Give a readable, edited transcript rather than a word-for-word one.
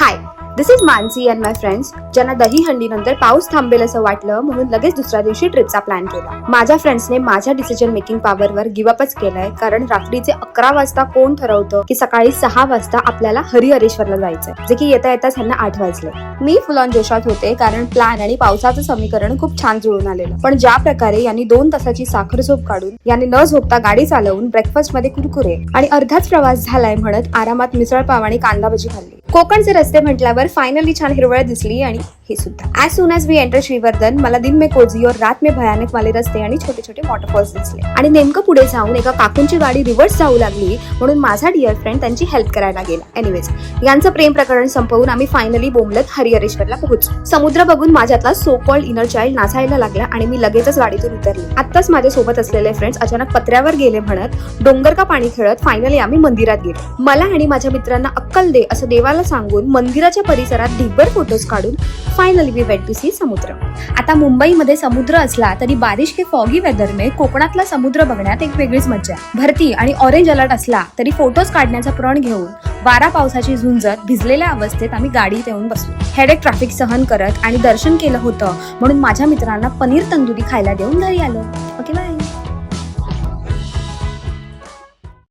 High, this is Mansi and my friends, ज्यांना दहीहंडी नंतर पाऊस थांबेल असं वाटलं म्हणून लगेच दुसऱ्या दिवशी ट्रिपचा प्लॅन केला. माझ्या फ्रेंड्सने माझ्या डिसिजन मेकिंग पॉवरवर गिव्हअपच केलाय, कारण रात्रीचे 11 वाजता कोण ठरवतं की सकाळी 6 वाजता आपल्याला हरिहरेश्वरला जायचंय, जे की येता येताच ह्यांना 8 वाजले. मी फुल ऑन जोशात होते, कारण प्लॅन आणि पावसाचं समीकरण खूप छान जुळून आलेलं. पण ज्या प्रकारे यांनी 2 तासाची साखर झोप काढून यांनी न झोपता गाडी चालवून ब्रेकफास्ट मध्ये कुरकुरे आणि अर्धाच प्रवास झालाय म्हणत आरामात मिसळ पाव आणि कांदा भजी खाल्ली. कोकणचे रस्ते म्हटल्यावर फायनली छान हिरवळ दिसली, आणि हे सुद्धा. As soon as we enter Shrivardhan, मला दिन में कोझी और रात में भयानक वाले रस्ते आणि छोटे छोटे वॉटरफॉल्स दिसले. आणि नेमकं पुढे जाऊन एका काकूंची गाडी रिव्हर्स जाऊ लागली, म्हणून माझा डिअर फ्रेंड त्यांची हेल्प करायला गेला. एनिवेज, यांचं प्रेम प्रकरण संपवून आम्ही फायनली बोंबलत हरिहरेश्वरला पोहोचलो. समुद्र बघून माझ्यातला सो कॉल्ड इनर चाइल्ड नाचायला लागला आणि मी लगेचच गाडीतून उतरली. आत्ताच माझ्या सोबत असलेले फ्रेंड्स अचानक पत्र्यावर गेले म्हणत डोंगर का पाणी खेळत फायनली आम्ही मंदिरात गेलो. मला आणि माझ्या मित्रांना अक्कल दे असं देवाला सांगून मंदिराच्या परिसरात ढिगभर फोटोज काढून finally we went to sea समुद्र. आता मुंबईमध्ये समुद्र असला तरी बारिश के फॉगी वेदर में कोकणातला समुद्र बघण्यात एक वेगळीच मजा. भरती आणि ऑरेंज अलर्ट असला तरी फोटोज काढण्याचा प्रण घेऊन वारा पावसाची झुंजत भिजलेल्या अवस्थेत आम्ही गाडीत येऊन बसलो. हेडेक ट्रॅफिक सहन करत आणि दर्शन केलं होतं, म्हणून माझ्या मित्रांना पनीर तंदुरी खायला देऊन घरी आलो. Okay bye.